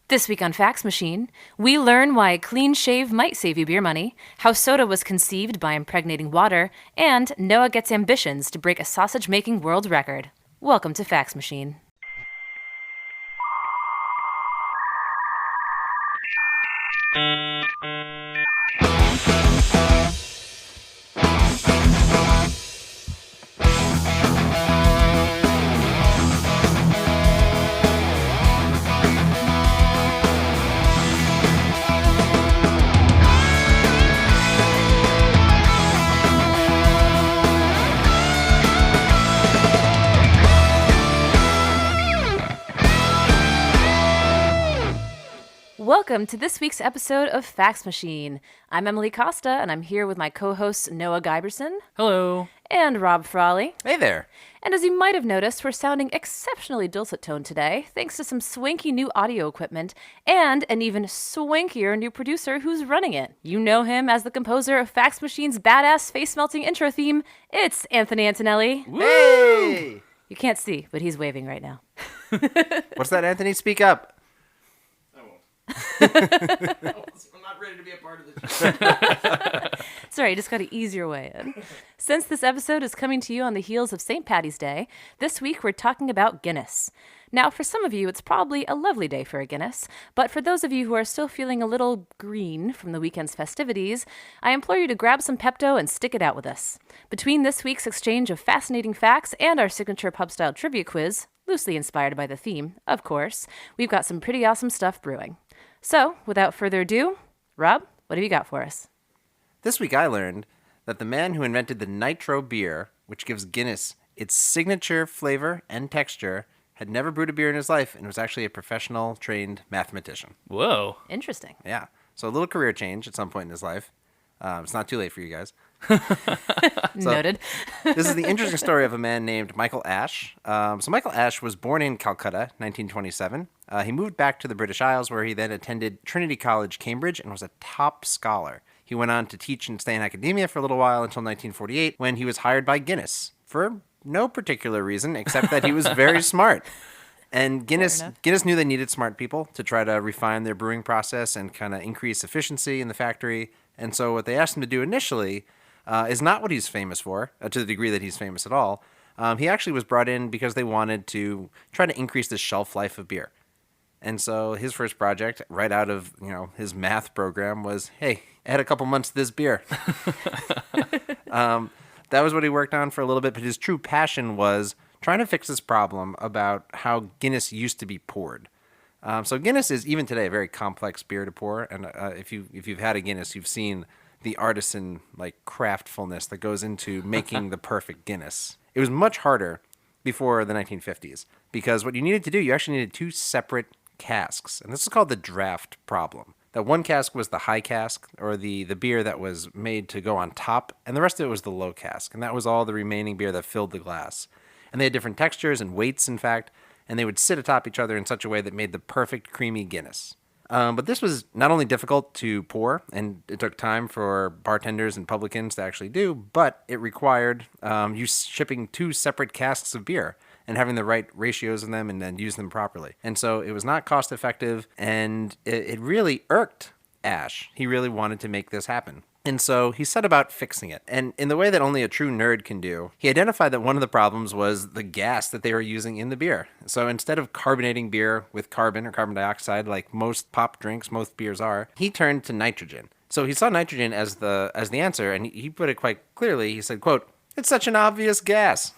This week on Fax Machine, we learn why a clean shave might save you beer money, how soda was conceived by impregnating water, and Noah gets ambitions to break a sausage-making world record. Welcome to Fax Machine. Welcome to this week's episode of Fax Machine. I'm Emily Costa, and I'm here with my co-hosts Noah Giberson. Hello. And Rob Frawley. Hey there. And as you might have noticed, we're sounding exceptionally dulcet toned today, thanks to some swanky new audio equipment and an even swankier new producer who's running it. You know him as the composer of Fax Machine's badass face-melting intro theme. It's Anthony Antonelli. Hey! You can't see, but he's waving right now. What's that, Anthony? Speak up. I'm not ready to be a part of this. Sorry, you just got to ease your way in. Since this episode is coming to you on the heels of St. Paddy's Day, this week we're talking about Guinness. Now, for some of you, it's probably a lovely day for a Guinness, but for those of you who are still feeling a little green from the weekend's festivities, I implore you to grab some Pepto and stick it out with us. Between this week's exchange of fascinating facts and our signature pub-style trivia quiz, loosely inspired by the theme, of course, we've got some pretty awesome stuff brewing. So, without further ado, Rob, what have you got for us? This week I learned that the man who invented the nitro beer, which gives Guinness its signature flavor and texture, had never brewed a beer in his life and was actually a professional trained mathematician. Whoa. Interesting. Yeah. So a little career change at some point in his life. It's not too late for you guys. Noted. This is the interesting story of a man named Michael Ash. So Michael Ash was born in Calcutta, 1927. He moved back to the British Isles, where he then attended Trinity College, Cambridge, and was a top scholar. He went on to teach and stay in academia for a little while until 1948, when he was hired by Guinness for no particular reason, except that he was very smart. And Guinness knew they needed smart people to try to refine their brewing process and kind of increase efficiency in the factory. And so what they asked him to do initially is not what he's famous for, to the degree that he's famous at all. He actually was brought in because they wanted to try to increase the shelf life of beer. And so his first project, right out of his math program, was, hey, add a couple months to this beer. That was what he worked on for a little bit, but his true passion was trying to fix this problem about how Guinness used to be poured. So Guinness is, even today, a very complex beer to pour. And if you've had a Guinness, you've seen the artisan craftfulness that goes into making the perfect Guinness. It was much harder before the 1950s because what you needed to do, you actually needed two separate casks. And this is called the draft problem. That one cask was the high cask, or the beer that was made to go on top, and the rest of it was the low cask. And that was all the remaining beer that filled the glass. And they had different textures and weights, in fact, and they would sit atop each other in such a way that made the perfect creamy Guinness. But this was not only difficult to pour, and it took time for bartenders and publicans to actually do, but it required you shipping two separate casks of beer and having the right ratios in them and then use them properly. And so it was not cost effective, and it really irked Ash. He really wanted to make this happen. And so he set about fixing it. And in the way that only a true nerd can do, he identified that one of the problems was the gas that they were using in the beer. So instead of carbonating beer with carbon or carbon dioxide, like most pop drinks, most beers are, he turned to nitrogen. So he saw nitrogen as the answer, and he put it quite clearly. He said, quote, "It's such an obvious gas."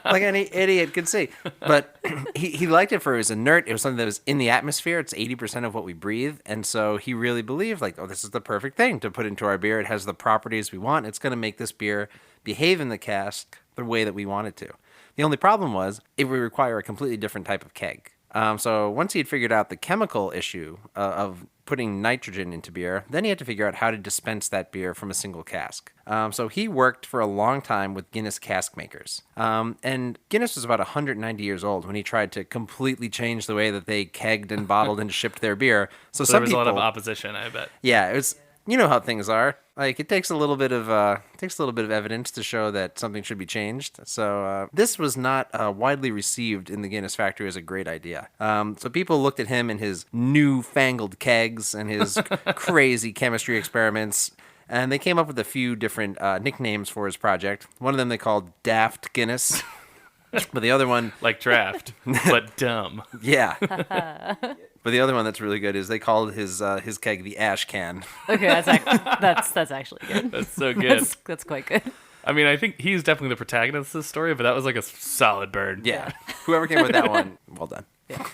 Like any idiot could see. But he liked it for it was inert. It was something that was in the atmosphere. It's 80% of what we breathe. And so he really believed, this is the perfect thing to put into our beer. It has the properties we want. It's going to make this beer behave in the cask the way that we want it to. The only problem was it would require a completely different type of keg. So once he had figured out the chemical issue of putting nitrogen into beer, then he had to figure out how to dispense that beer from a single cask. So he worked for a long time with Guinness cask makers. And Guinness was about 190 years old when he tried to completely change the way that they kegged and bottled and shipped their beer. So there was a lot of opposition, I bet. Yeah, you know how things are. Like it takes a little bit of evidence to show that something should be changed. So this was not widely received in the Guinness factory as a great idea. So people looked at him and his newfangled kegs and his crazy chemistry experiments, and they came up with a few different nicknames for his project. One of them they called Daft Guinness. But the other one... Like draft, but dumb. Yeah. But the other one that's really good is they called his keg the Ash Can. Okay, that's actually good. That's so good. That's quite good. I mean, I think he's definitely the protagonist of this story, but that was like a solid burn. Yeah. Whoever came up with that one, well done. Yeah.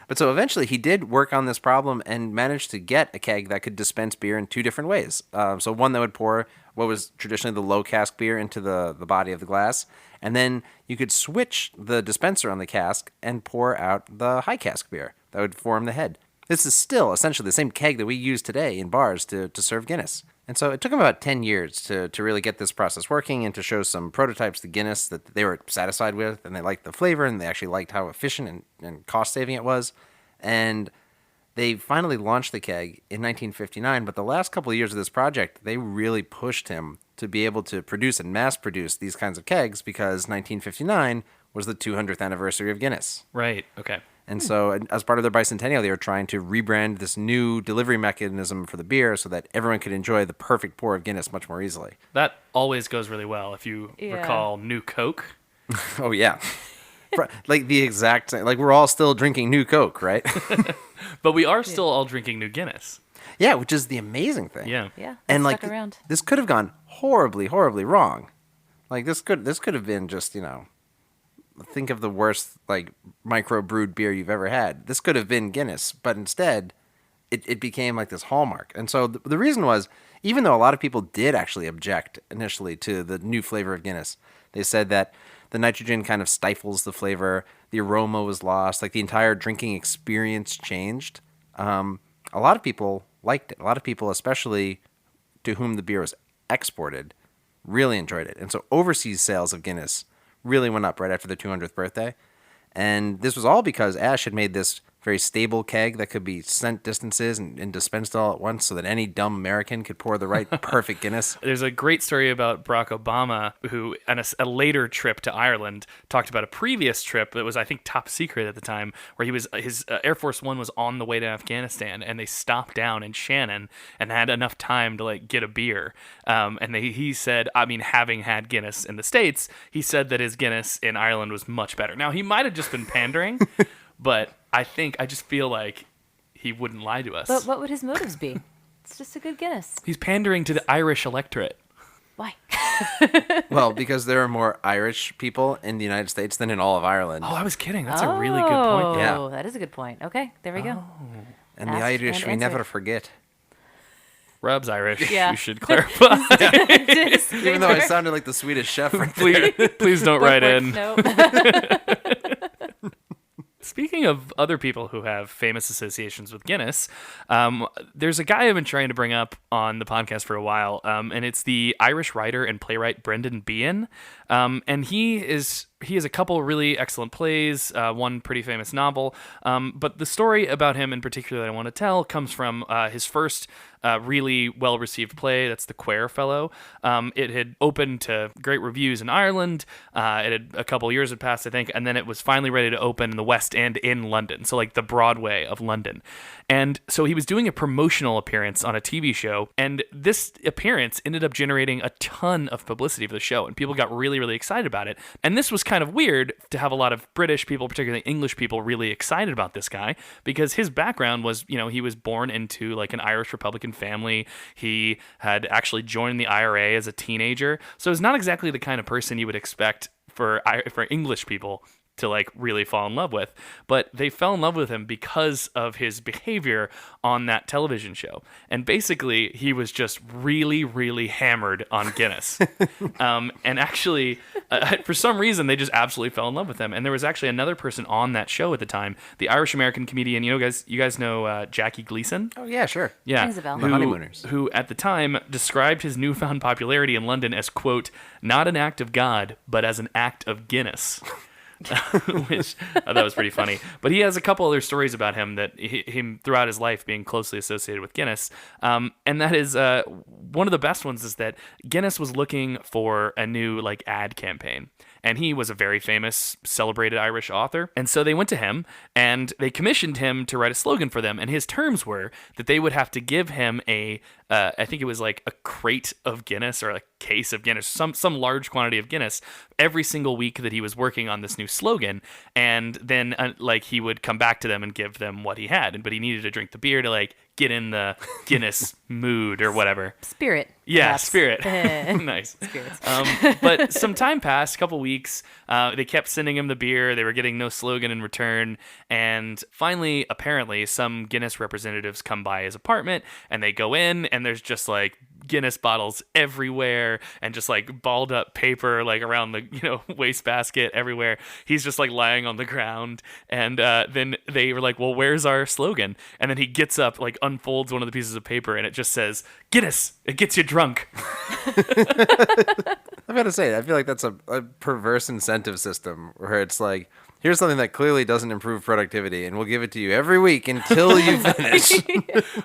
But so eventually he did work on this problem and managed to get a keg that could dispense beer in two different ways. So one that would pour what was traditionally the low cask beer into the body of the glass. And then you could switch the dispenser on the cask and pour out the high cask beer that would form the head. This is still essentially the same keg that we use today in bars to serve Guinness. And so it took them about 10 years to really get this process working and to show some prototypes to Guinness that they were satisfied with, and they liked the flavor, and they actually liked how efficient and cost-saving it was. And they finally launched the keg in 1959, but the last couple of years of this project, they really pushed him to be able to produce and mass-produce these kinds of kegs because 1959 was the 200th anniversary of Guinness. Right, okay. And so as part of their bicentennial, they were trying to rebrand this new delivery mechanism for the beer so that everyone could enjoy the perfect pour of Guinness much more easily. That always goes really well. If you recall New Coke. Oh, yeah. Like the exact same. Like we're all still drinking New Coke, right? But we are still all drinking New Guinness. Yeah, which is the amazing thing. Yeah. Yeah. And like like around. this could have gone horribly, horribly wrong. Like this could have been just, think of the worst like micro-brewed beer you've ever had. This could have been Guinness, but instead it became like this hallmark. And so the reason was, even though a lot of people did actually object initially to the new flavor of Guinness, they said that the nitrogen kind of stifles the flavor, the aroma was lost, like the entire drinking experience changed. A lot of people liked it. A lot of people, especially to whom the beer was exported, really enjoyed it. And so overseas sales of Guinness really went up right after the 200th birthday. And this was all because Ash had made this very stable keg that could be sent distances and dispensed all at once so that any dumb American could pour the right perfect Guinness. There's a great story about Barack Obama, who on a later trip to Ireland talked about a previous trip that was, I think, top secret at the time, where his Air Force One was on the way to Afghanistan, and they stopped down in Shannon and had enough time to like get a beer. And he said, I mean, having had Guinness in the States, he said that his Guinness in Ireland was much better. Now, he might have just been pandering, but I just feel like he wouldn't lie to us. But what would his motives be? It's just a good Guinness. He's pandering to the Irish electorate. Why? Well, because there are more Irish people in the United States than in all of Ireland. Oh, I was kidding. That's a really good point. Yeah. Oh, that is a good point. Okay, there we go. And the Asked Irish, and we never answered. forget. Rob's Irish. Yeah. You should clarify. Even though I sounded like the Swedish chef. Please don't write in. No. Speaking of other people who have famous associations with Guinness, there's a guy I've been trying to bring up on the podcast for a while, and it's the Irish writer and playwright Brendan Behan. And he has a couple really excellent plays, one pretty famous novel. But the story about him in particular that I want to tell comes from his first really well-received play. That's The Quare Fellow. It had opened to great reviews in Ireland. It had a couple years had passed, I think, and then it was finally ready to open in the West End in London, so like the Broadway of London. And so he was doing a promotional appearance on a TV show, and this appearance ended up generating a ton of publicity for the show, and people got really, really excited about it. And this was kind of weird to have a lot of British people, particularly English people, really excited about this guy, because his background was, he was born into like an Irish Republican family. He had actually joined the IRA as a teenager, so he's not exactly the kind of person you would expect for English people to like really fall in love with, but they fell in love with him because of his behavior on that television show. And basically he was just really, really hammered on Guinness. And actually, for some reason, they just absolutely fell in love with him. And there was actually another person on that show at the time, the Irish-American comedian, you guys know Jackie Gleason? Oh, yeah, sure. Yeah. Rings a bell. The Honeymooners. Who at the time described his newfound popularity in London as, quote, not an act of God, but as an act of Guinness. which I thought was pretty funny. But he has a couple other stories about him that him throughout his life being closely associated with Guinness. And that is one of the best ones is that Guinness was looking for a new like ad campaign. And he was a very famous, celebrated Irish author. And so they went to him and they commissioned him to write a slogan for them. And his terms were that they would have to give him I think it was like a crate of Guinness or a case of Guinness, some large quantity of Guinness every single week that he was working on this new slogan. And then like he would come back to them and give them what he had. But he needed to drink the beer to like get in the Guinness mood or whatever. Spirit. Yeah, perhaps. spirit. Nice. Spirits. But some time passed, a couple weeks. They kept sending him the beer. They were getting no slogan in return. And finally, apparently, some Guinness representatives come by his apartment and they go in and there's just like Guinness bottles everywhere and just like balled up paper like around the wastebasket everywhere. He's just like lying on the ground. And then they were like, well, where's our slogan? And then he gets up, like unfolds one of the pieces of paper and it just says, Guinness, it gets you drunk. I've got to say, I feel like that's a perverse incentive system where it's like, here's something that clearly doesn't improve productivity, and we'll give it to you every week until you finish.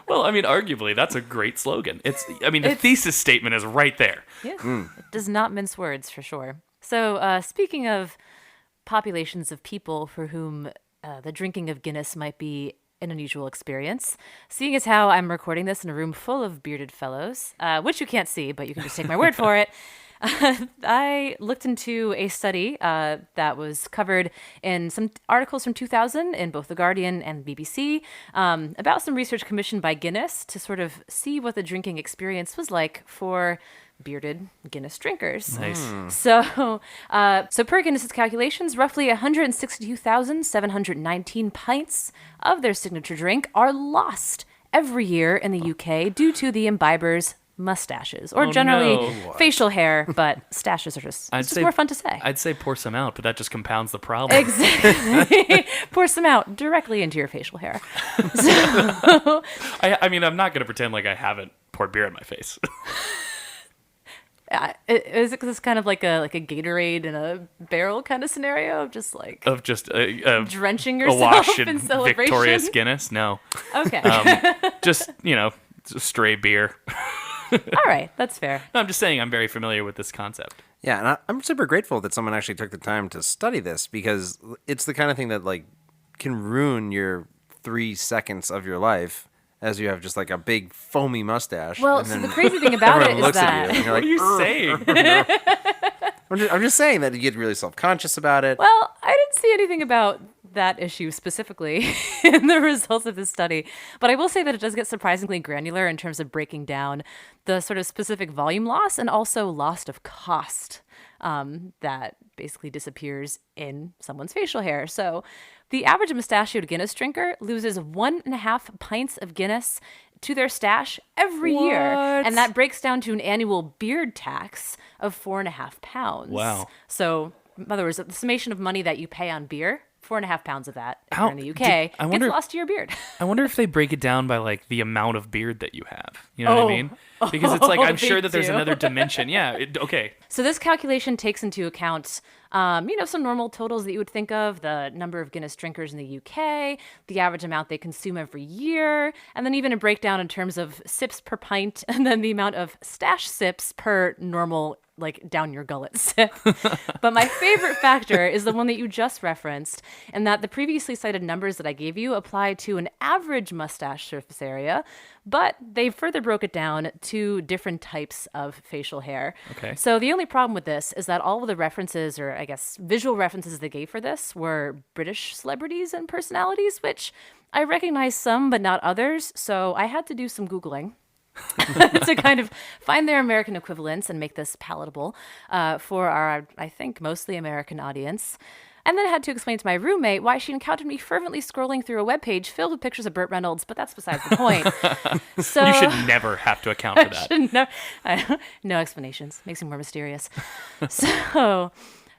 Well, I mean, arguably, that's a great slogan. The thesis statement is right there. Yeah, It does not mince words, for sure. So speaking of populations of people for whom the drinking of Guinness might be an unusual experience, seeing as how I'm recording this in a room full of bearded fellows, which you can't see, but you can just take my word for it, I looked into a study that was covered in some articles from 2000 in both The Guardian and BBC about some research commissioned by Guinness to sort of see what the drinking experience was like for bearded Guinness drinkers. Nice. So per Guinness's calculations, roughly 162,719 pints of their signature drink are lost every year in the UK due to the imbibers' mustaches, or generally facial hair, but stashes are just more fun to say. I'd say pour some out, but that just compounds the problem. Exactly. Pour some out directly into your facial hair. So, I'm not going to pretend like I haven't poured beer in my face. is this kind of like a Gatorade in a barrel kind of scenario, just drenching yourself awash in celebration? Victorious Guinness? No. Okay. Just stray beer. All right, that's fair. No, I'm just saying I'm very familiar with this concept. Yeah, and I'm super grateful that someone actually took the time to study this, because it's the kind of thing that like can ruin your 3 seconds of your life as you have just like a big foamy mustache. Well, and so then the crazy thing about it everyone is looks that... at you and you're What like, are you saying? I'm just saying that you get really self-conscious about it. Well, I didn't see anything about that issue specifically in the results of this study, but I will say that it does get surprisingly granular in terms of breaking down the sort of specific volume loss and also loss of cost that basically disappears in someone's facial hair. So the average mustachioed Guinness drinker loses 1.5 pints of Guinness to their stash every year. And that breaks down to an annual beard tax of £4.5. Wow. So in other words, the summation of money that you pay on beer, £4.5 of that if you're in the UK gets lost to your beard. I wonder if they break it down by like the amount of beard that you have. You know what I mean? Because it's like, I'm sure that there's another dimension. Yeah. Okay. So this calculation takes into account, some normal totals that you would think of, the number of Guinness drinkers in the UK, the average amount they consume every year, and then even a breakdown in terms of sips per pint, and then the amount of stash sips per normal, like down your gullet sip. But my favorite factor is the one that you just referenced, and that the previously cited numbers that I gave you apply to an average mustache surface area, but they further broke it down to different types of facial hair. Okay. So the only problem with this is that all of the references, or I guess visual references they gave for this, were British celebrities and personalities, which I recognize some but not others. So I had to do some Googling to kind of find their American equivalents and make this palatable for our, I think, mostly American audience. And then I had to explain to my roommate why she encountered me fervently scrolling through a webpage filled with pictures of Burt Reynolds, but that's besides the point. So You should never have to account for that. No explanations. Makes him more mysterious. So,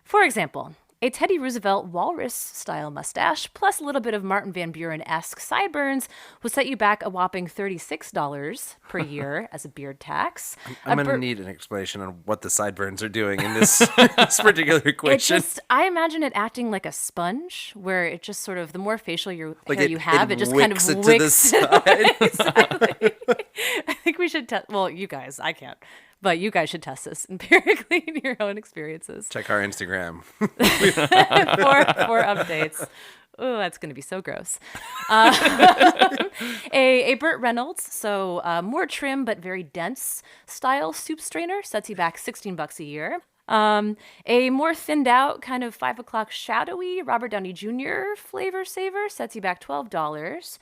for example, A Teddy Roosevelt walrus-style mustache, plus a little bit of Martin Van Buren-esque sideburns, will set you back a whopping $36 per year as a beard tax. I'm going to need an explanation on what the sideburns are doing in this, this particular equation. I imagine it acting like a sponge, where it just sort of, the more facial hair Like you have, it just kind of wicks it to the wicks side. Exactly. I think we should test. Well, you guys, I can't, but you guys should test this empirically in your own experiences. Check our Instagram. for updates. Oh, that's going to be so gross. A Burt Reynolds, so more trim but very dense style soup strainer sets you back $16 a year. A more thinned out kind of 5 o'clock shadowy Robert Downey Jr. flavor saver sets you back $12.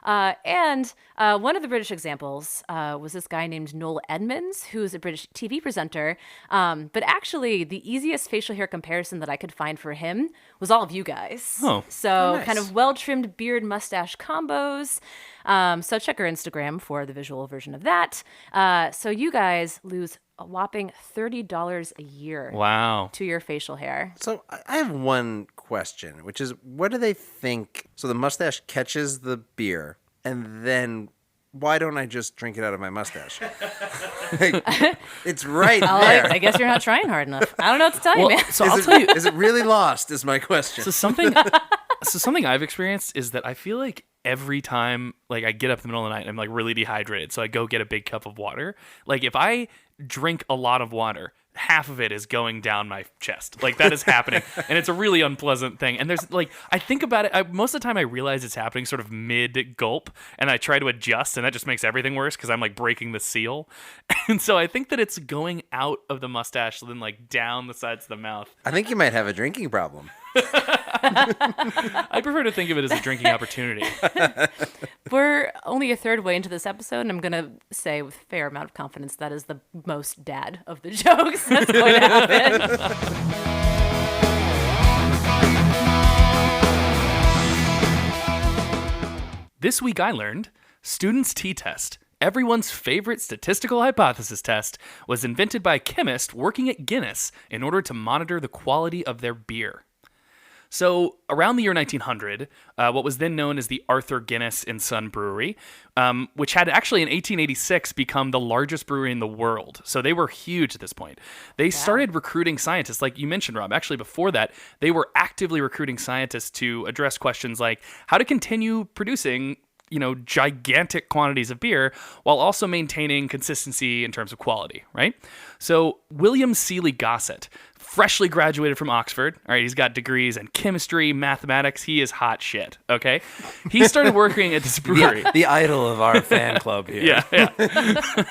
And one of the British examples was this guy named Noel Edmonds, who's a British TV presenter. But actually, the easiest facial hair comparison that I could find for him was all of you guys. Oh. So Nice. kind of well-trimmed beard mustache combos. So check our Instagram for the visual version of that. So you guys lose a whopping $30 a year Wow. to your facial hair. So I have one question, which is, what do they think? So the mustache catches the beer, and then why don't I just drink it out of my mustache? Like, it's right there. I guess you're not trying hard enough. I don't know what to tell you, man. So I'll tell you. Is it really lost? Is my question. So something I've experienced is that I feel like every time like I get up in the middle of the night, I'm like really dehydrated, so I go get a big cup of water. Like if I drink a lot of water, half of it is going down my chest. Like that is happening, and it's a really unpleasant thing. And there's like, I think about it, most of the time I realize it's happening sort of mid gulp, and I try to adjust, and that just makes everything worse because I'm like breaking the seal. And so I think that it's going out of the mustache, then like down the sides of the mouth. I think you might have a drinking problem. I prefer to think of it as a drinking opportunity. We're only a third way into this episode, and I'm going to say with a fair amount of confidence that is the most dad of the jokes that's going to happen. This week I learned students' t-test, everyone's favorite statistical hypothesis test, was invented by a chemist working at Guinness in order to monitor the quality of their beer. So around the year 1900, what was then known as the Arthur Guinness and Son Brewery, which had actually in 1886 become the largest brewery in the world. So they were huge at this point. They started recruiting scientists, like you mentioned, Rob. Actually, before that, they were actively recruiting scientists to address questions like how to continue producing gigantic quantities of beer while also maintaining consistency in terms of quality, right? So William Seeley Gossett, freshly graduated from Oxford, all right, he's got degrees in chemistry, mathematics, he is hot shit, okay? He started working at this brewery. The idol of our fan club here. Yeah.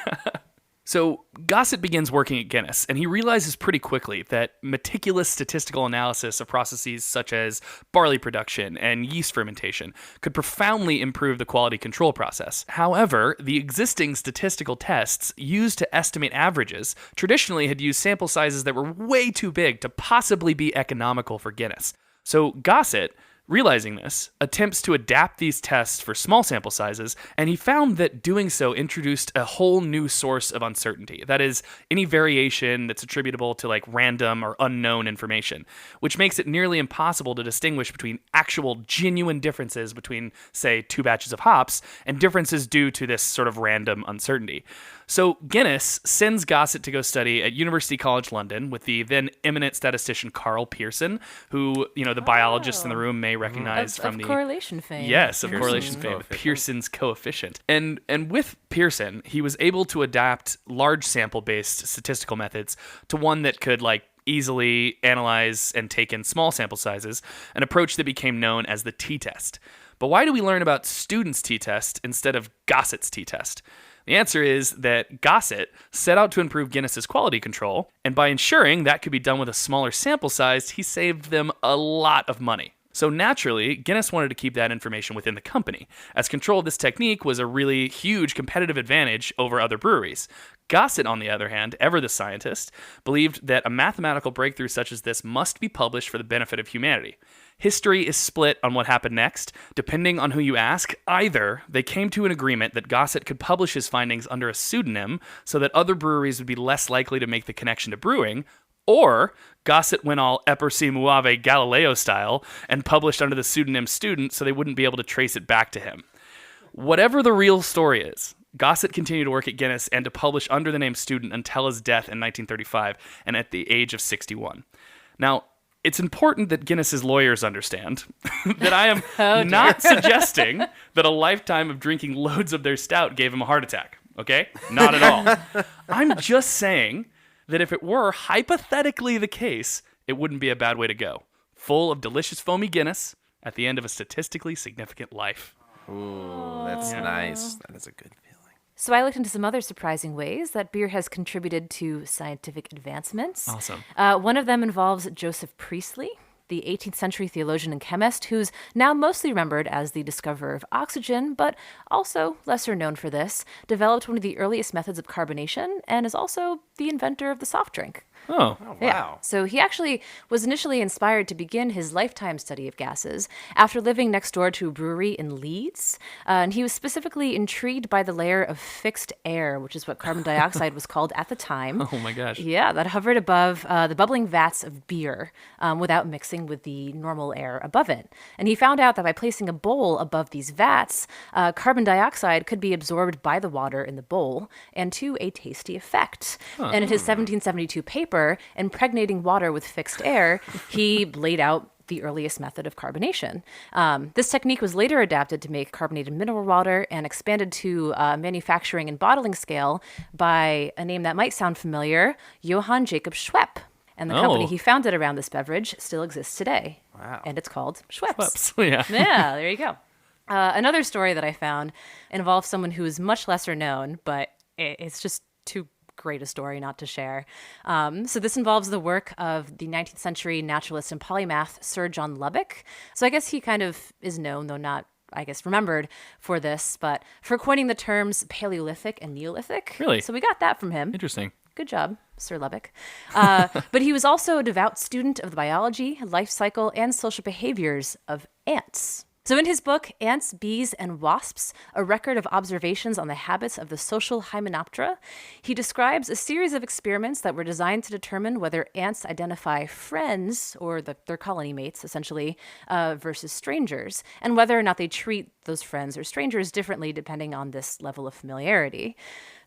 So Gossett begins working at Guinness, and he realizes pretty quickly that meticulous statistical analysis of processes such as barley production and yeast fermentation could profoundly improve the quality control process. However, the existing statistical tests used to estimate averages traditionally had used sample sizes that were way too big to possibly be economical for Guinness. So Gossett, realizing this, attempts to adapt these tests for small sample sizes, and he found that doing so introduced a whole new source of uncertainty. That is, any variation that's attributable to like random or unknown information, which makes it nearly impossible to distinguish between actual genuine differences between, say, two batches of hops and differences due to this sort of random uncertainty. So Guinness sends Gossett to go study at University College London with the then eminent statistician Carl Pearson, who, the biologists in the room may recognize from of the correlation fame. Yes, of Pearson's correlation fame, coefficient. Pearson's coefficient. And with Pearson, he was able to adapt large sample-based statistical methods to one that could easily analyze and take in small sample sizes, an approach that became known as the t-test. But why do we learn about students' t-test instead of Gossett's t-test? The answer is that Gossett set out to improve Guinness's quality control, and by ensuring that could be done with a smaller sample size, he saved them a lot of money. So naturally, Guinness wanted to keep that information within the company, as control of this technique was a really huge competitive advantage over other breweries. Gossett, on the other hand, ever the scientist, believed that a mathematical breakthrough such as this must be published for the benefit of humanity. History is split on what happened next. Depending on who you ask, either they came to an agreement that Gossett could publish his findings under a pseudonym so that other breweries would be less likely to make the connection to brewing, Or Gossett went all Eper si muove Galileo style and published under the pseudonym Student so they wouldn't be able to trace it back to him. Whatever the real story is, Gossett continued to work at Guinness and to publish under the name Student until his death in 1935 and at the age of 61. Now, it's important that Guinness's lawyers understand that I am not suggesting that a lifetime of drinking loads of their stout gave him a heart attack, okay? Not at all. I'm just saying that if it were hypothetically the case, it wouldn't be a bad way to go. Full of delicious foamy Guinness at the end of a statistically significant life. Ooh, that's nice. That is a good feeling. So I looked into some other surprising ways that beer has contributed to scientific advancements. Awesome. One of them involves Joseph Priestley, the 18th century theologian and chemist who's now mostly remembered as the discoverer of oxygen, but also lesser known for this, developed one of the earliest methods of carbonation and is also the inventor of the soft drink. Oh. Wow. Yeah. So he actually was initially inspired to begin his lifetime study of gases after living next door to a brewery in Leeds. And he was specifically intrigued by the layer of fixed air, which is what carbon dioxide was called at the time. Oh my gosh. Yeah, that hovered above the bubbling vats of beer without mixing with the normal air above it. And he found out that by placing a bowl above these vats, carbon dioxide could be absorbed by the water in the bowl and to a tasty effect. And in his 1772 paper, Impregnating Water with Fixed Air, he laid out the earliest method of carbonation. This technique was later adapted to make carbonated mineral water and expanded to manufacturing and bottling scale by a name that might sound familiar, Johann Jacob Schwepp. And the company he founded around this beverage still exists today. Wow. And it's called Schweppes. Yeah. Yeah, there you go. Another story that I found involves someone who is much lesser known, but it's just too great a story not to share. So this involves the work of the 19th century naturalist and polymath Sir John Lubbock. So I guess he kind of is known, though not, I guess, remembered for this, but for coining the terms Paleolithic and Neolithic. Really? So we got that from him. Interesting. Good job, Sir Lubbock. But he was also a devout student of the biology, life cycle, and social behaviors of ants. So in his book, Ants, Bees, and Wasps, a record of observations on the habits of the social Hymenoptera, he describes a series of experiments that were designed to determine whether ants identify friends, or their colony mates, essentially, versus strangers, and whether or not they treat those friends or strangers differently depending on this level of familiarity.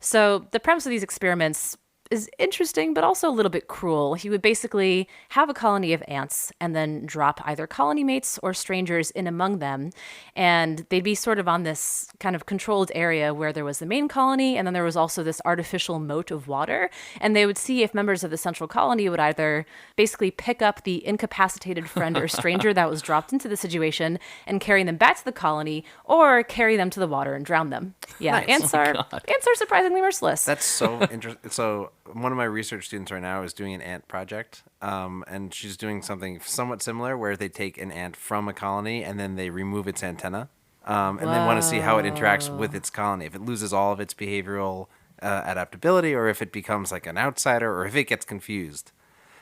So the premise of these experiments is interesting, but also a little bit cruel. He would basically have a colony of ants and then drop either colony mates or strangers in among them. And they'd be sort of on this kind of controlled area where there was the main colony, and then there was also this artificial moat of water. And they would see if members of the central colony would either basically pick up the incapacitated friend or stranger that was dropped into the situation and carry them back to the colony, or carry them to the water and drown them. Yeah, Nice. ants are surprisingly merciless. That's so interesting. So one of my research students right now is doing an ant project, and she's doing something somewhat similar where they take an ant from a colony and then they remove its antenna, and they want to see how it interacts with its colony, if it loses all of its behavioral adaptability, or if it becomes like an outsider, or if it gets confused.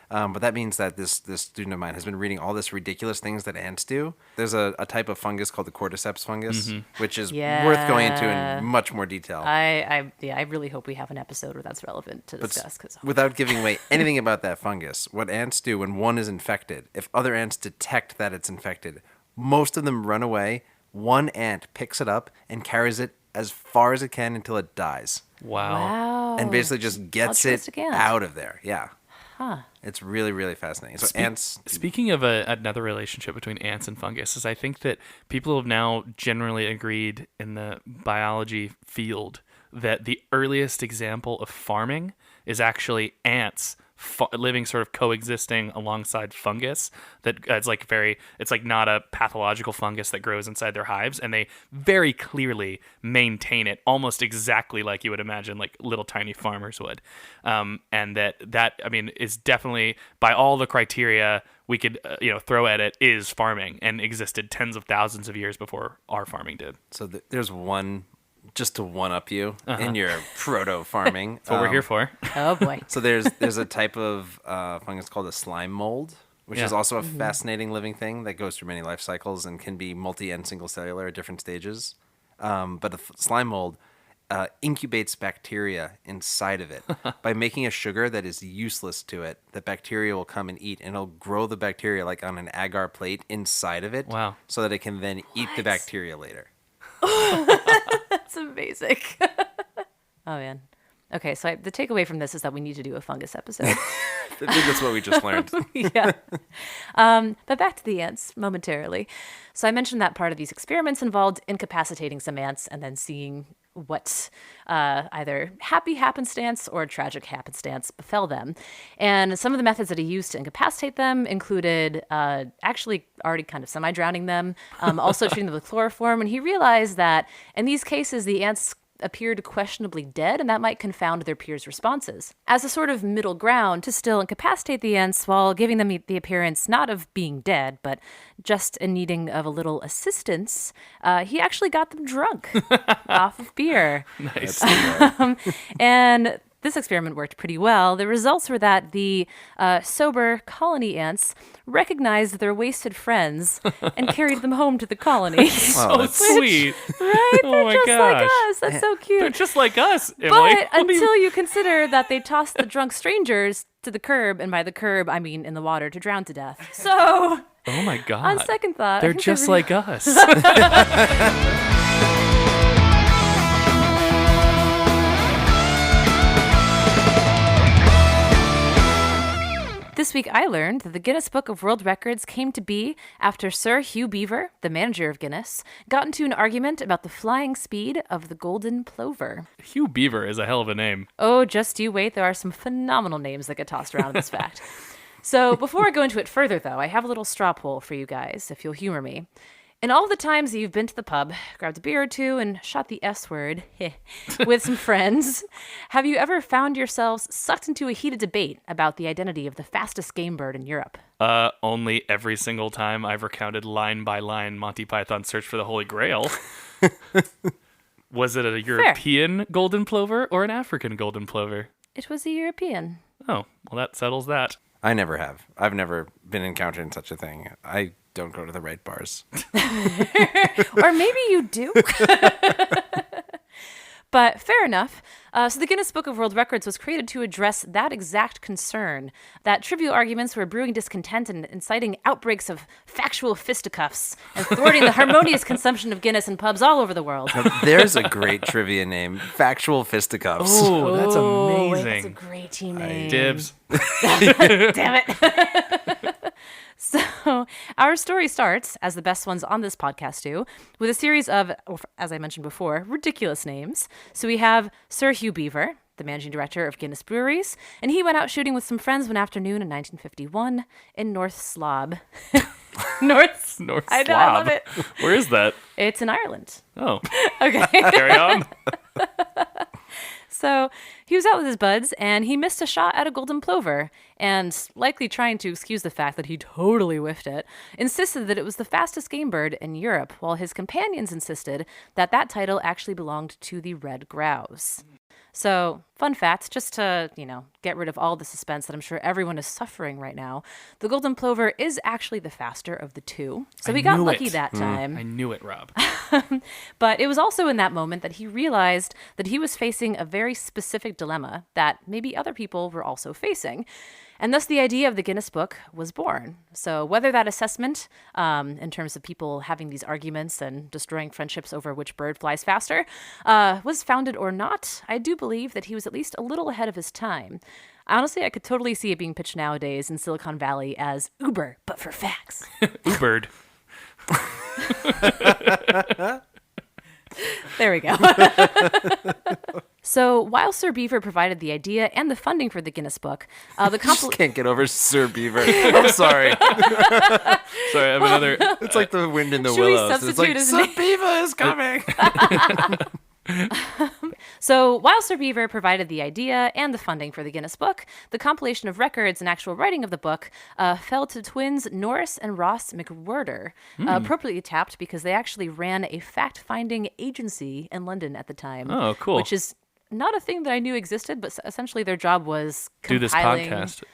But that means that this student of mine has been reading all this ridiculous things that ants do. There's a type of fungus called the cordyceps fungus, which is worth going into in much more detail. I really hope we have an episode where that's relevant to discuss. Without giving away anything about that fungus, what ants do when one is infected, if other ants detect that it's infected, most of them run away. One ant picks it up and carries it as far as it can until it dies. Wow. And basically just gets it out of there. Yeah. Huh. It's really, really fascinating. So ants. Speaking of another relationship between ants and fungus, is I think that people have now generally agreed in the biology field that the earliest example of farming is actually ants living sort of coexisting alongside fungus. That it's like not a pathological fungus that grows inside their hives, and they very clearly maintain it almost exactly like you would imagine like little tiny farmers would. And that I mean is definitely, by all the criteria we could throw at it, is farming and existed tens of thousands of years before our farming did. So there's one, just to one-up you in your proto-farming. That's what we're here for. Oh, boy. So there's a type of fungus called a slime mold, which is also a fascinating living thing that goes through many life cycles and can be multi- and single-cellular at different stages. But the slime mold, incubates bacteria inside of it by making a sugar that is useless to it that bacteria will come and eat, and it'll grow the bacteria like on an agar plate inside of it. Wow. So that it can then eat the bacteria later. That's amazing. Oh, man. Okay, so the takeaway from this is that we need to do a fungus episode. I think that's what we just learned. Yeah. But back to the ants momentarily. So I mentioned that part of these experiments involved incapacitating some ants and then seeing what either happy happenstance or tragic happenstance befell them. And some of the methods that he used to incapacitate them included actually already kind of semi-drowning them, also treating them with chloroform. And he realized that in these cases, the ants appeared questionably dead, and that might confound their peers' responses. As a sort of middle ground to still incapacitate the ants while giving them the appearance not of being dead, but just in needing of a little assistance, he actually got them drunk off of beer. Nice. And this experiment worked pretty well. The results were that the sober colony ants recognized their wasted friends and carried them home to the colony. Oh, that's sweet. Right? Oh They're my just like gosh. us. That's so cute. They're just like us, Emily. But until you consider that they tossed the drunk strangers to the curb, and by the curb, I mean in the water to drown to death. So, Oh my God. on second thought, I They're think just like us. This week I learned that the Guinness Book of World Records came to be after Sir Hugh Beaver, the manager of Guinness, got into an argument about the flying speed of the golden plover. Hugh Beaver is a hell of a name. Oh, just you wait. There are some phenomenal names that get tossed around in this fact. So before I go into it further, though, I have a little straw poll for you guys, if you'll humor me. In all the times that you've been to the pub, grabbed a beer or two, and shot the S word with some friends, have you ever found yourselves sucked into a heated debate about the identity of the fastest game bird in Europe? Only every single time I've recounted line by line Monty Python's Search for the Holy Grail. Was it a European golden plover or an African golden plover? It was a European. Oh, well, that settles that. I never have. I've never been encountering such a thing. I don't go to the right bars. Or maybe you do. But fair enough. So the Guinness Book of World Records was created to address that exact concern, that trivial arguments were brewing discontent and inciting outbreaks of factual fisticuffs and thwarting the harmonious consumption of Guinness in pubs all over the world. Now, there's a great trivia name, factual fisticuffs. Oh, that's Oh, amazing. that's a great team name. Dibs. Damn it. So our story starts, as the best ones on this podcast do, with a series of, as I mentioned before, ridiculous names. So we have Sir Hugh Beaver, the managing director of Guinness Breweries, and he went out shooting with some friends one afternoon in 1951 in North Slob. North I know, I love it. Where is that? It's in Ireland. Oh, Okay. carry on. So he was out with his buds, and he missed a shot at a golden plover, and likely trying to excuse the fact that he totally whiffed it, insisted that it was the fastest game bird in Europe, while his companions insisted that that title actually belonged to the red grouse. So, fun fact, just to, get rid of all the suspense that I'm sure everyone is suffering right now, the golden plover is actually the faster of the two. So we got knew lucky it. that time. I knew it, Rob. But it was also in that moment that he realized that he was facing a very specific dilemma that maybe other people were also facing. And thus the idea of the Guinness Book was born. So whether that assessment, in terms of people having these arguments and destroying friendships over which bird flies faster, was founded or not, I do believe that he was at least a little ahead of his time. Honestly, I could totally see it being pitched nowadays in Silicon Valley as Uber, but for facts. Ubered. There we go. So while Sir Beaver provided the idea and the funding for the Guinness Book, the Just can't get over Sir Beaver. I'm sorry. Sorry, I have another. It's like the wind in the Should we willows. It's like, substitute his Sir name? Beaver is coming. So while Sir Beaver provided the idea and the funding for the Guinness Book, the compilation of records and actual writing of the book fell to twins Norris and Ross McWhirter, appropriately tapped because they actually ran a fact-finding agency in London at the time. Oh, cool. Which is not a thing that I knew existed, but essentially their job was Do this compiling podcast.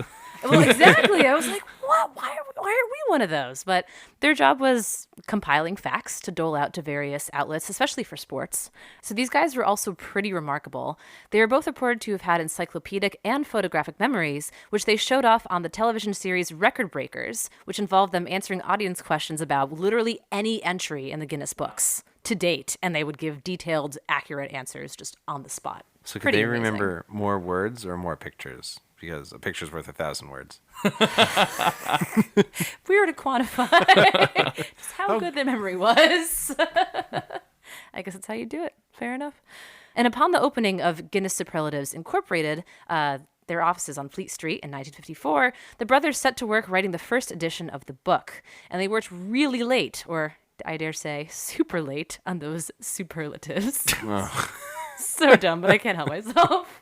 Well, exactly. I was like, what? Why aren't we one of those? But their job was compiling facts to dole out to various outlets, especially for sports. So these guys were also pretty remarkable. They were both reported to have had encyclopedic and photographic memories, which they showed off on the television series Record Breakers, which involved them answering audience questions about literally any entry in the Guinness books to date, and they would give detailed, accurate answers just on the spot. So could Pretty they amazing. remember more words or more pictures? Because a picture's worth 1,000 words. If we were to quantify just how good their memory was, I guess that's how you do it. Fair enough. And upon the opening of Guinness Superlatives Incorporated, their offices on Fleet Street in 1954, the brothers set to work writing the first edition of the book. And they worked really late, or I dare say super late, on those superlatives. So dumb, but I can't help myself.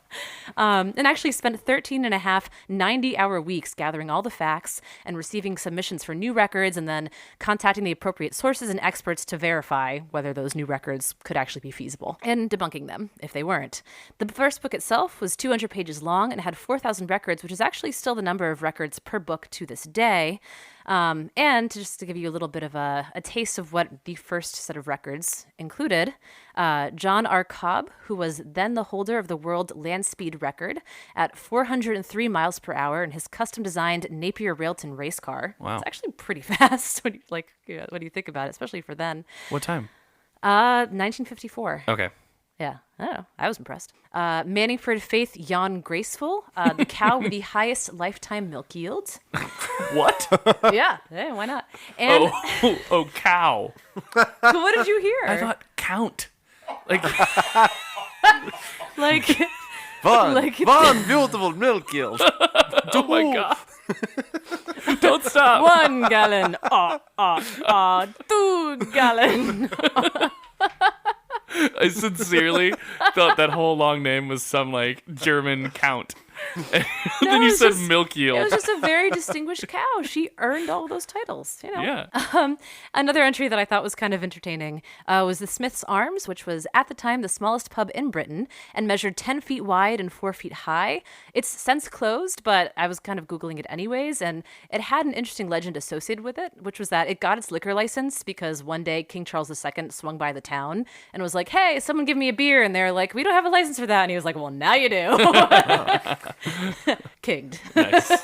And actually spent 13 and a half 90-hour weeks gathering all the facts and receiving submissions for new records and then contacting the appropriate sources and experts to verify whether those new records could actually be feasible and debunking them if they weren't. The first book itself was 200 pages long and had 4,000 records, which is actually still the number of records per book to this day. And just to give you a little bit of a taste of what the first set of records included, John R. Cobb, who was then the holder of the world land speed record at 403 miles per hour in his custom-designed Napier Railton race car. Wow. It's actually pretty fast when you think about it, especially for then. What time? 1954. Okay. Yeah, I don't know. I was impressed. Manningford Faith Jan Graceful, the cow with the highest lifetime milk yield. What? Yeah, why not? And Oh, cow. what did you hear? I thought count. Like, like, One beautiful milk yield. oh my God. Don't stop. 1 gallon, 2 gallon. I sincerely thought that whole long name was some like German count. And then it you was said just- milk It yield. was just a very distinguished cow. She earned all those titles, you know. Yeah. Another entry that I thought was kind of entertaining was the Smith's Arms, which was at the time the smallest pub in Britain and measured 10 feet wide and 4 feet high. It's since closed, but I was kind of Googling it anyways, and it had an interesting legend associated with it, which was that it got its liquor license because one day King Charles II swung by the town and was like, hey, someone give me a beer. And they're like, we don't have a license for that. And he was like, well, now you do. Kinged. Nice.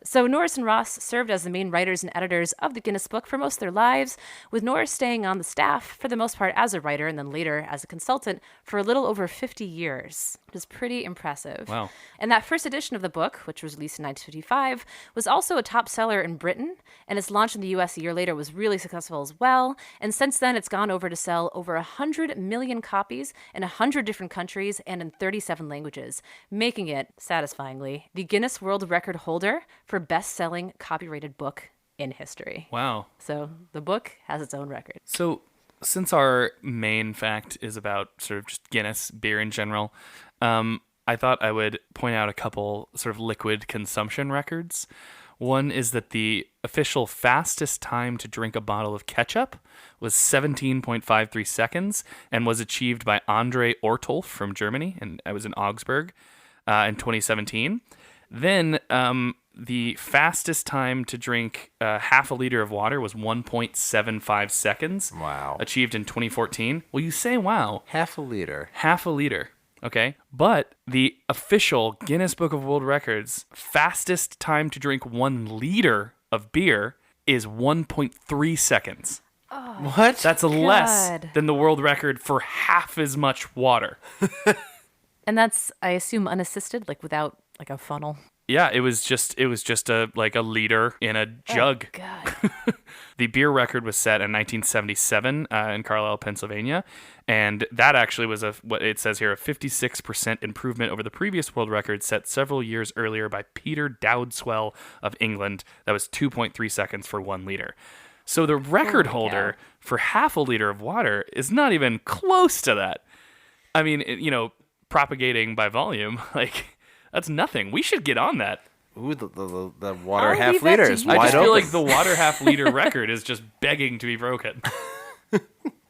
So Norris and Ross served as the main writers and editors of the Guinness Book for most of their lives, with Norris staying on the staff for the most part as a writer and then later as a consultant for a little over 50 years, which is pretty impressive. Wow. And that first edition of the book, which was released in 1955, was also a top seller in Britain, and its launch in the US a year later was really successful as well. And since then, it's gone over to sell over 100 million copies in 100 different countries and in 37 languages, making it, satisfyingly, the Guinness World Record holder for best-selling copyrighted book in history. Wow. So the book has its own record. So, since our main fact is about sort of just Guinness, beer in general, I thought I would point out a couple sort of liquid consumption records. One is that the official fastest time to drink a bottle of ketchup was 17.53 seconds and was achieved by Andre Ortolf from Germany, and I was in Augsburg in 2017. Then the fastest time to drink half a liter of water was 1.75 seconds. Wow. Achieved in 2014. Well, you say wow. Half a liter. Half a liter. Okay. But the official Guinness Book of World Records fastest time to drink 1 liter of beer is 1.3 seconds. What? That's less God. than the world record for half as much water. And that's, I assume, unassisted, like without like a funnel. Yeah, it was just a liter in a jug. God. The beer record was set in 1977 in Carlisle, Pennsylvania, and that actually was what it says here, a 56% improvement over the previous world record set several years earlier by Peter Dowdswell of England. That was 2.3 seconds for 1 liter. So the record holder for half a liter of water is not even close to that. I mean, propagating by volume, like, that's nothing. We should get on that. Ooh, the water I'll half leave that liter to is you. wide I just open. feel like the water half liter record is just begging to be broken.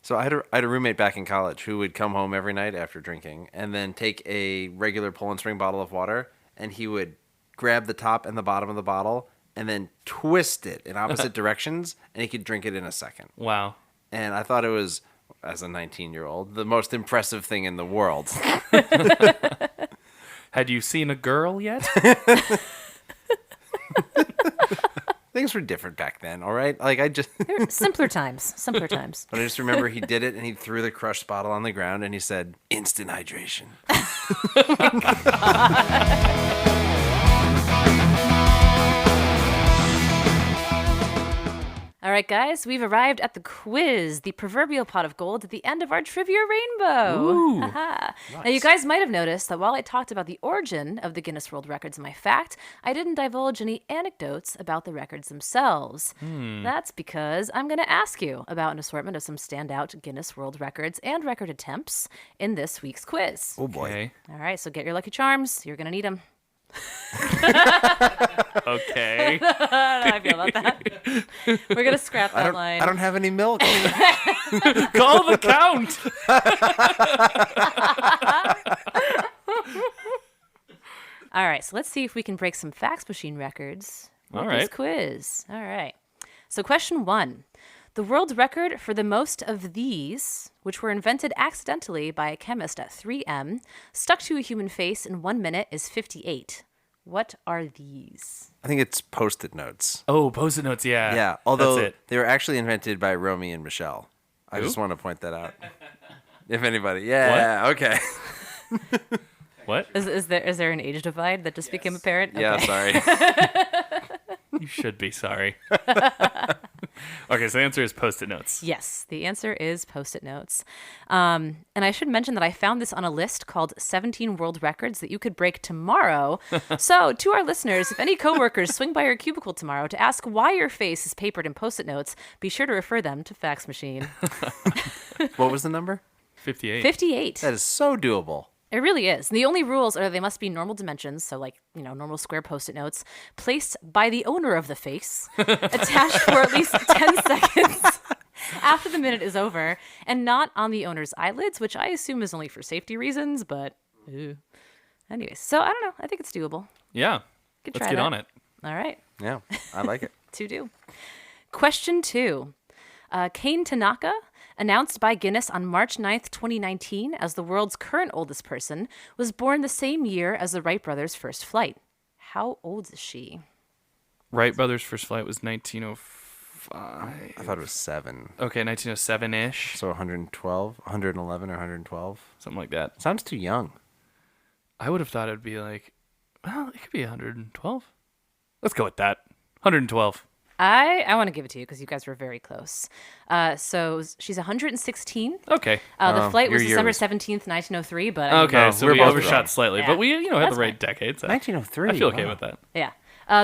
So I had a roommate back in college who would come home every night after drinking and then take a regular Poland Spring bottle of water, and he would grab the top and the bottom of the bottle and then twist it in opposite directions, and he could drink it in a second. Wow. And I thought it was, as a 19-year-old, the most impressive thing in the world. Had you seen a girl yet? Things were different back then, all right? Like, Simpler times. Simpler times. But I just remember he did it, and he threw the crushed bottle on the ground, and he said, "Instant hydration." All right, guys, we've arrived at the quiz, the proverbial pot of gold at the end of our trivia rainbow. Ooh, Now, you guys might have noticed that while I talked about the origin of the Guinness World Records in my fact, I didn't divulge any anecdotes about the records themselves. That's because I'm going to ask you about an assortment of some standout Guinness World Records and record attempts in this week's quiz. Oh, boy. okay. All right, so get your lucky charms. You're going to need them. Okay. I feel about that. We're going to scrap that line. I don't have any milk. Call the count. All right, so let's see if we can break some fax machine records with All this right. quiz. All right. So question 1. The world record for the most of these, which were invented accidentally by a chemist at 3M, stuck to a human face in 1 minute, is 58. What are these? I think it's Post-it notes. Oh, Post-it notes, yeah. Yeah, although That's it. they were actually invented by Romy and Michelle. I just want to point that out. If anybody. Yeah, okay. What? Is there an age divide that just became apparent? Yeah, Okay. sorry. You should be sorry. Okay, so the answer is Post-it notes. Yes, the answer is Post-it notes. And I should mention that I found this on a list called 17 World Records that you could break tomorrow. So, to our listeners, if any coworkers swing by your cubicle tomorrow to ask why your face is papered in Post-it notes, be sure to refer them to Fax Machine. What was the number? 58. 58. That is so doable. It really is. And the only rules are they must be normal dimensions, so like, normal square Post-it notes, placed by the owner of the face, attached for at least 10 seconds after the minute is over, and not on the owner's eyelids, which I assume is only for safety reasons, but anyways. So I don't know. I think it's doable. Yeah. Could Let's try get that. on it. All right. Yeah, I like it. To do. Question 2. Kane Tanaka, announced by Guinness on March 9th, 2019 as the world's current oldest person, was born the same year as the Wright brothers' first flight. How old is she? Wright brothers' first flight was 1905. I thought it was 7. Okay, 1907-ish. So 112, 111 or 112. Something like that. Sounds too young. I would have thought it would be like, well, it could be 112. Let's go with that. 112. I want to give it to you because you guys were very close. So she's 116. Okay. The flight was your year December was- 17th, 1903, but I mean, Okay, No, so we're we both overshot wrong. slightly, Yeah. but we, had That's the right fine. decades. 1903. I feel okay wow. with that. yeah.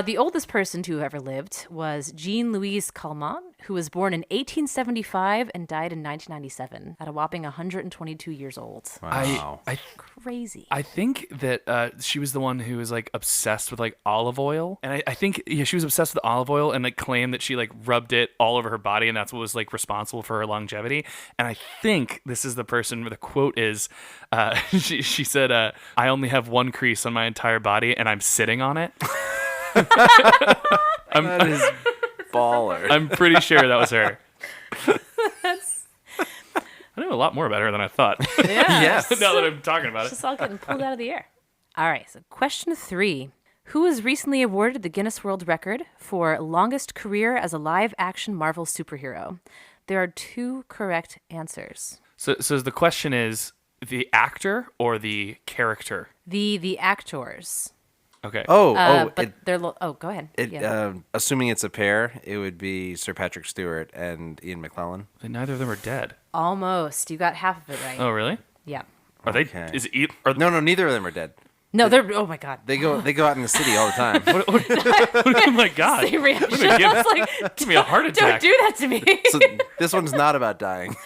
The oldest person to have ever lived was Jean-Louise Calment, who was born in 1875 and died in 1997 at a whopping 122 years old. Wow. Crazy. I think that she was the one who was like obsessed with like olive oil, and I think she was obsessed with olive oil and like claimed that she like rubbed it all over her body, and that's what was like responsible for her longevity. And I think this is the person where the quote is, she said, "I only have one crease on my entire body, and I'm sitting on it." That is baller. I'm pretty sure that was her. I know a lot more about her than I thought. Yeah. Yes. Now that I'm talking about It's it. just all getting pulled out of the air. All right, so question 3. Who was recently awarded the Guinness World Record for longest career as a live-action Marvel superhero? There are 2 correct answers. So the question is the actor or the character? The actors. Okay. But it, they're go ahead. Yeah. assuming it's a pair, it would be Sir Patrick Stewart and Ian McClellan. Then neither of them are dead. Almost. You got half of it right. Oh, really? Yeah. Are they? Okay. Is it? Are, No, neither of them are dead. No, they're. Oh my God. They go out in the city all the time. oh my god! Same reaction. Give- I was like, Give me a heart don't attack. do that to me, So this one's not about dying.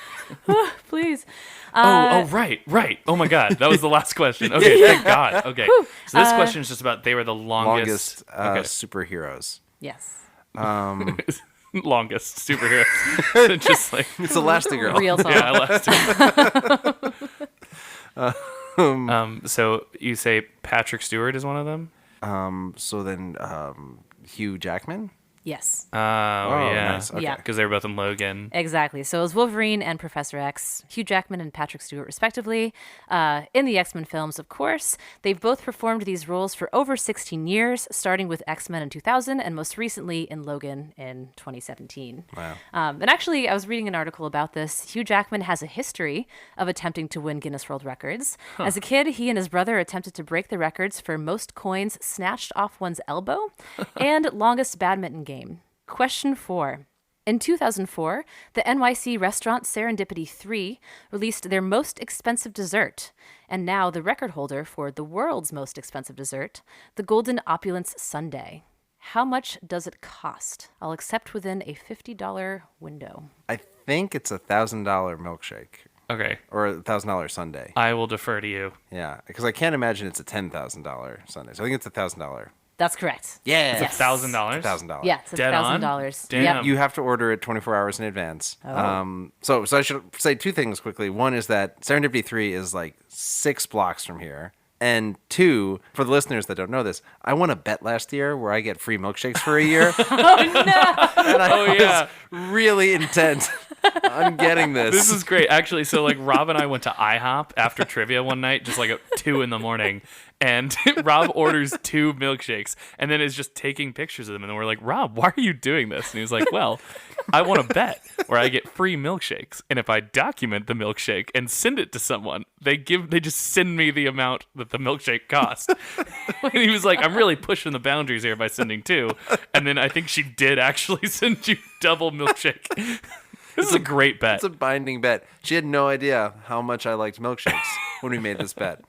please. Right. Oh my god, that was the last question. Okay, thank God. Okay, so this question is just about they were the longest, Superheroes. Yes. longest superhero. Just like It's Elastigirl. Real talk. yeah, Elastic. So you say Patrick Stewart is one of them? So then Hugh Jackman? Yes. Oh, yeah. Nice. Okay. Yeah. Because they were both in Logan. Exactly. So it was Wolverine and Professor X, Hugh Jackman and Patrick Stewart, respectively. In the X-Men films, of course. They've both performed these roles for over 16 years, starting with X-Men in 2000 and most recently in Logan in 2017. Wow. And actually, I was reading an article about this. Hugh Jackman has a history of attempting to win Guinness World Records. As a kid, he and his brother attempted to break the records for most coins snatched off one's elbow and longest badminton game. Question 4. In 2004, the NYC restaurant Serendipity 3 released their most expensive dessert, and now the record holder for the world's most expensive dessert, the Golden Opulence Sundae. How much does it cost? I'll accept within a $50 window. I think it's $1,000 milkshake Okay. or $1,000 sundae. I will defer to you. Yeah, because I can't imagine it's a $10,000 sundae. So I think it's $1,000. That's correct. Yeah. Yes. $1,000? $1,000. Yeah, it's Dead on? $1,000. Damn. Yep. You have to order it 24 hours in advance. So I should say two things quickly. One is that Serendipity 3 is like 6 blocks from here. And 2, for the listeners that don't know this, I won a bet last year where I get free milkshakes for a year. Oh, no. And I Oh, yeah. was really intent on getting this. This is great. Actually, so like Rob and I went to IHOP after trivia one night, just like at 2 a.m. And Rob orders 2 milkshakes and then is just taking pictures of them. And we're like, Rob, why are you doing this? And he was like, well, I want a bet where I get free milkshakes. And if I document the milkshake and send it to someone, they just send me the amount that the milkshake cost. And he was like, I'm really pushing the boundaries here by sending 2. And then I think she did actually send you double milkshake. This is a great bet. It's a binding bet. She had no idea how much I liked milkshakes when we made this bet.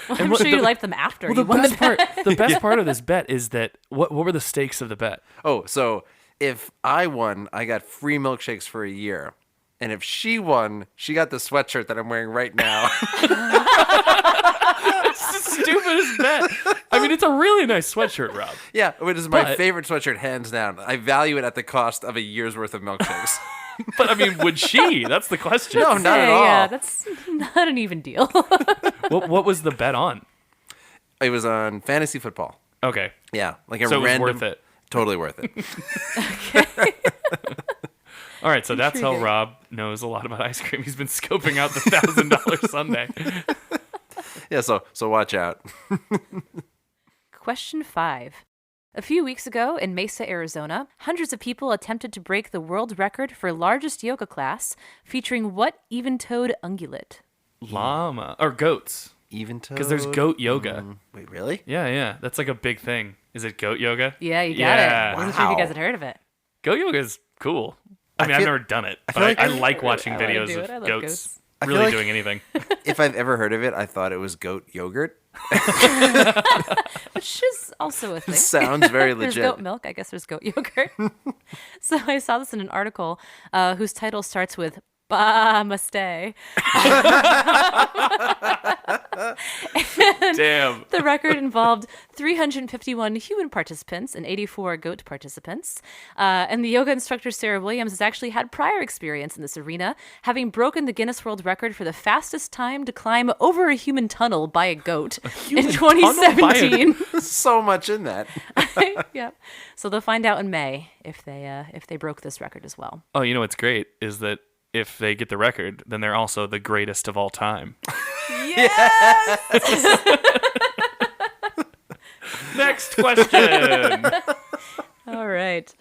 Well, I'm sure you liked them after. Well, you the won best bet. part, the best part of this bet is that what were the stakes of the bet? Oh, so if I won, I got free milkshakes for a year. And if she won, she got the sweatshirt that I'm wearing right now. It's the stupidest bet. I mean, it's a really nice sweatshirt, Rob. Yeah, it is my But- favorite sweatshirt, hands down. I value it at the cost of a year's worth of milkshakes. But I mean, would she? That's the question. No, not at Yeah, all. yeah, that's not an even deal. What was the bet on? It was on fantasy football. Okay. Yeah, like a So it was random. worth it. Totally worth it. All right, so that's how Intriguing. Rob knows a lot about ice cream. He's been scoping out the $1,000 sundae. Yeah, so watch out. Question 5. A few weeks ago in Mesa, Arizona, hundreds of people attempted to break the world record for largest yoga class featuring what even-toed ungulate? Llama or goats? Even to Because there's goat yoga. Wait, really? Yeah, that's like a big thing. Is it goat yoga? Yeah, you got Yeah. it. I wasn't sure if you Wow. guys had heard of it. Goat yoga is cool. I mean, feel- I've never done it, but feel like- I like watching I wanna videos do it. I of love goats goats. I feel really like- doing anything. If I've ever heard of it, I thought it was goat yogurt. Which is also a thing. Sounds very There's legit. goat milk. I guess there's goat yogurt. So I saw this in an article whose title starts with "Ba-mastay." Damn. The record involved 351 human participants and 84 goat participants. And the yoga instructor, Sarah Williams, has actually had prior experience in this arena, having broken the Guinness World Record for the fastest time to climb over a human tunnel by a goat in tunnel by a- 2017. So much in that. Yeah. So they'll find out in May if they broke this record as well. Oh, you know what's great is that if they get the record, then they're also the greatest of all time. Next question. All right.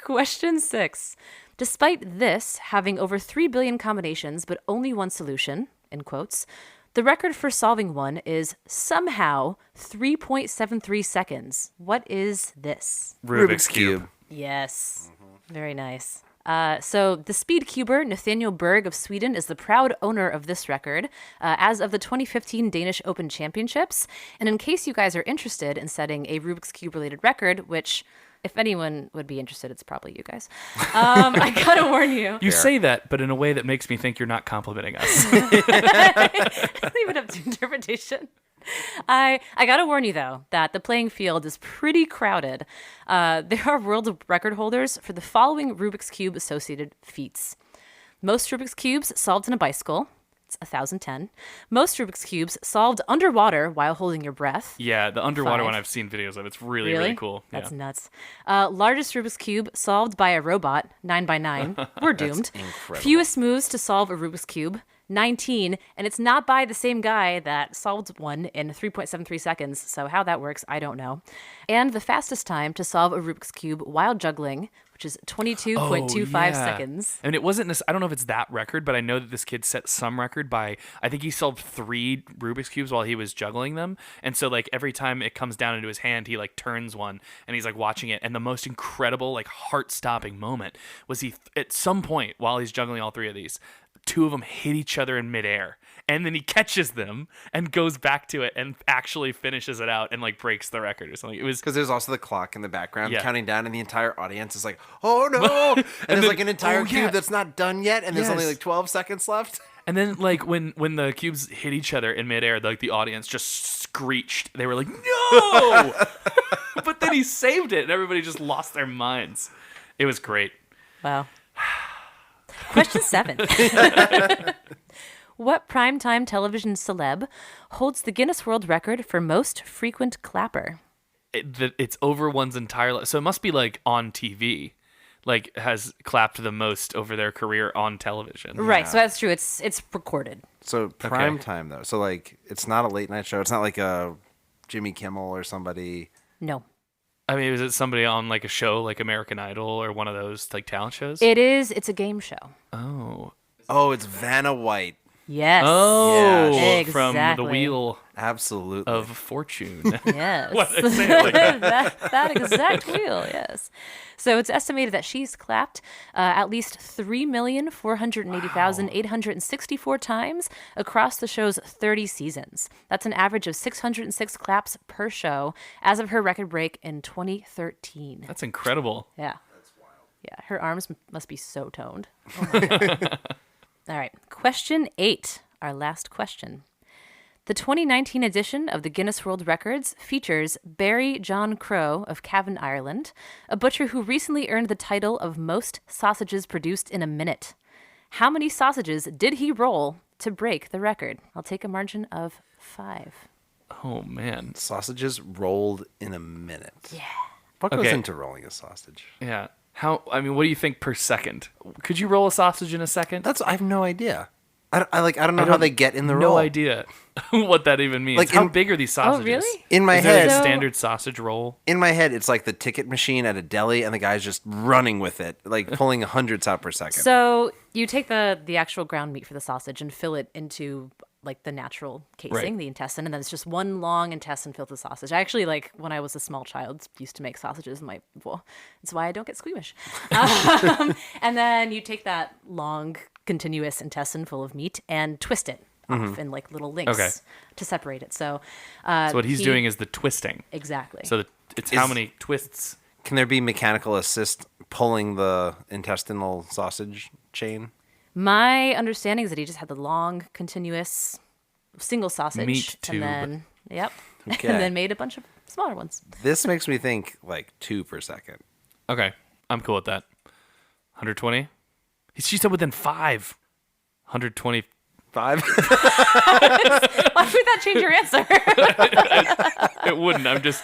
Question 6. Despite this having over 3 billion combinations but only one solution, in quotes, the record for solving one is somehow 3.73 seconds. What is this? Rubik's Cube. Yes. Very nice. So the speed cuber Nathaniel Berg of Sweden is the proud owner of this record as of the 2015 Danish Open Championships. And in case you guys are interested in setting a Rubik's Cube related record, which if anyone would be interested, it's probably you guys. I gotta warn you. You say that, but in a way that makes me think you're not complimenting us. Leave it up to interpretation. I gotta warn you though that the playing field is pretty crowded. There are world record holders for the following Rubik's Cube associated feats: most Rubik's Cubes solved in a bicycle, It's 1,010. Most Rubik's Cubes solved underwater while holding your breath. Yeah, the underwater 5. one I've seen videos of. It's really cool. That's yeah. nuts. Largest Rubik's Cube solved by a robot, 9 by 9. We're doomed. incredible. Fewest moves to solve a Rubik's Cube, 19. And it's not by the same guy that solved one in 3.73 seconds. So how that works, I don't know. And the fastest time to solve a Rubik's Cube while juggling, which is 22.25 seconds. And it wasn't I don't know if it's that record, but I know that this kid set some record by, I think he solved 3 Rubik's Cubes while he was juggling them. And so like every time it comes down into his hand, he like turns one and he's like watching it. And the most incredible, like heart-stopping moment was at some point while he's juggling all 3 of these, 2 of them hit each other in midair. And then he catches them and goes back to it and actually finishes it out and like breaks the record or something. It was Because there's also the clock in the background Yeah. counting down, and the entire audience is like, "Oh no!" And there's then- like an entire oh, cube yeah. that's not done yet, and there's only Yes. like 12 seconds left. And then, like, when the cubes hit each other in midair, like, the audience just screeched. They were like, no! But then he saved it, and everybody just lost their minds. It was great. Wow. Question 7. What primetime television celeb holds the Guinness World Record for most frequent clapper? It's over one's entire life. So it must be, like, on TV. Like, has clapped the most over their career on television. Right, so that's true. It's recorded. So prime time though. So like, it's not a late night show. It's not like a Jimmy Kimmel or somebody. No. I mean, is it somebody on, like, a show like American Idol or one of those, like, talent shows? It is. It's a game show. Oh. Oh, it's Vanna White. Yes. Oh, Yeah, from the exactly. Wheel Absolutely. of Fortune. Yes. What did I say it like that? that exact wheel, yes. So it's estimated that she's clapped at least 3,480,864 times across the show's 30 seasons. That's an average of 606 claps per show as of her record break in 2013. That's incredible. Yeah. That's wild. Yeah, her arms must be so toned. Oh my God. All right, question 8, our last question. The 2019 edition of the Guinness World Records features Barry John Crowe of Cavan, Ireland, a butcher who recently earned the title of most sausages produced in a minute. How many sausages did he roll to break the record? I'll take a margin of 5. Oh, man. Sausages rolled in a minute. Yeah. What goes Okay. into rolling a sausage? Yeah. I mean, what do you think per second? Could you roll a sausage in a second? I have no idea. I don't know how they get in the roll. No idea what that even means. Like, How in- big are these sausages? really? In my Is there head, a So- standard sausage roll? in my head, it's like the ticket machine at a deli, and the guy's just running with it, like pulling hundreds out per second. So you take the actual ground meat for the sausage and fill it into like the natural casing, Right. the intestine, and then it's just one long intestine filled with sausage. I actually, like, when I was a small child, used to make sausages. That's why I don't get squeamish. And then you take that long continuous intestine full of meat and twist it off in like little links Okay. to separate it. So So what he's doing is the twisting. exactly. So it's how Is- many twists? Can there be mechanical assist pulling the intestinal sausage chain? My understanding is that he just had the long, continuous single sausage. Meat tube. And then, yep. Okay. And then made a bunch of smaller ones. This makes me think like 2 per second. Okay, I'm cool with that. 120? She said within 5. 120. 5? Why would that change your answer? It wouldn't. I'm just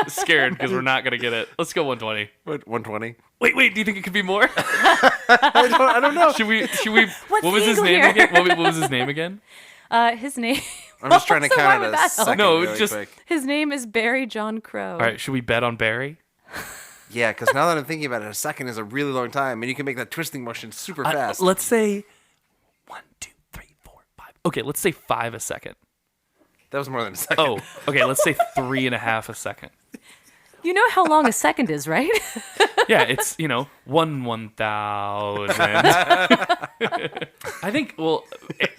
scared because we're not going to get it. Let's go 120. 120? Wait, do you think it could be more? I don't know. Should we? What's What was his legal name here? again? What was his name again? His name. I'm just trying to So why count would it a that help? second No, really just- quick. His name is Barry John Crowe. All right, should we bet on Barry? Yeah, because now that I'm thinking about it, a second is a really long time, and you can make that twisting motion super fast. Let's say 1, 2, 3, 4, 5. Okay, let's say 5 a second. That was more than a second. Oh, okay, let's say 3.5 a second. You know how long a second is, right? Yeah, it's, 1/1000. I think,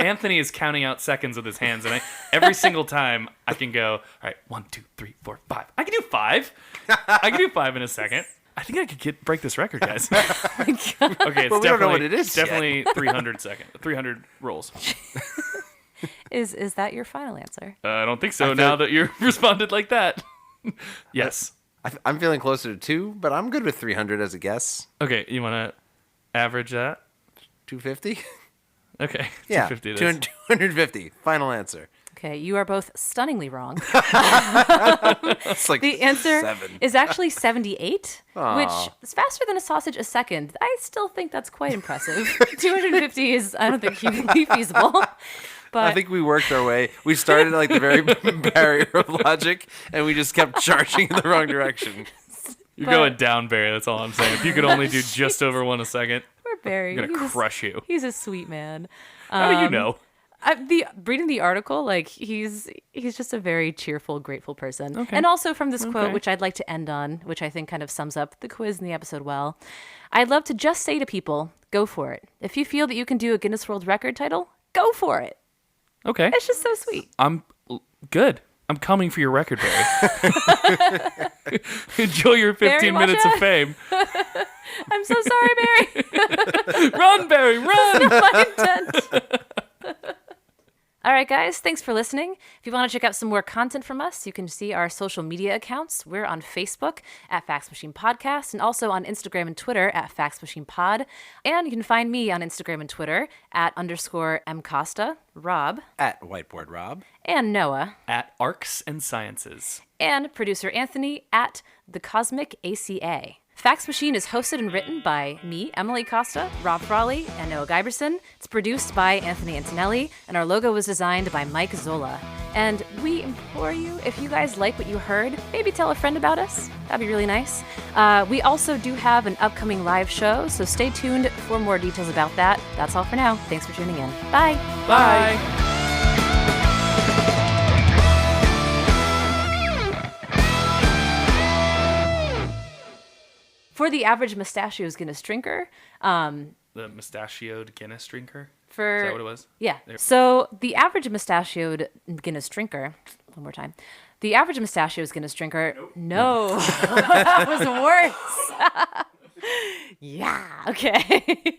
Anthony is counting out seconds with his hands, and every single time I can go, all right, 1, 2, 3, 4, 5. I can do 5. I can do 5 in a second. I think I could break this record, guys. Okay, it's But we don't know definitely, what it is yet. definitely 300 rolls. Is that your final answer? I don't think so now that you responded like that. Yes. I'm feeling closer to 2, but I'm good with 300 as a guess. Okay, you want to average that? 250? Okay. Yeah, 250 it is. 250. Final answer. Okay, you are both stunningly wrong. It's like The answer 7. is actually 78, Aw. which is faster than a sausage a second. I still think that's quite impressive. 250 is, I don't think, humanly feasible. But I think we worked our way. We started at like the very barrier of logic, and we just kept charging in the wrong direction. You're But- going down, Barry. That's all I'm saying. If you could only do just over 1 a second, poor Barry. I'm gonna crush you. He's a sweet man. How do you know? Reading the article, like he's just a very cheerful, grateful person. Okay. And also from this quote, Okay. which I'd like to end on, which I think kind of sums up the quiz and the episode well. I'd love to just say to people, go for it. If you feel that you can do a Guinness World Record title, go for it. Okay. It's just so sweet. I'm good. I'm coming for your record, Barry. Enjoy your 15 Barry, minutes watch of fame. I'm so sorry, Barry. Run, Barry, run! My intent. All right, guys, thanks for listening. If you want to check out some more content from us, you can see our social media accounts. We're on Facebook at Fax Machine Podcast and also on Instagram and Twitter at Fax Machine Pod. And you can find me on Instagram and Twitter at @_mcosta, Rob, At Whiteboard Rob. and Noah, At Arcs and Sciences. and producer Anthony at The Cosmic ACA. Fax Machine is hosted and written by me, Emily Costa, Rob Frawley, and Noah Giberson. It's produced by Anthony Antonelli, and our logo was designed by Mike Zola. And we implore you, if you guys like what you heard, maybe tell a friend about us. That'd be really nice. We also do have an upcoming live show, so stay tuned for more details about that. That's all for now. Thanks for tuning in. Bye. Bye. For the average mustachio's Guinness drinker, The mustachioed Guinness drinker? for Is that what it was? Yeah. There. So the average mustachioed Guinness drinker, one more time. The average mustachioed Guinness drinker, no, that was worse. Yeah, okay.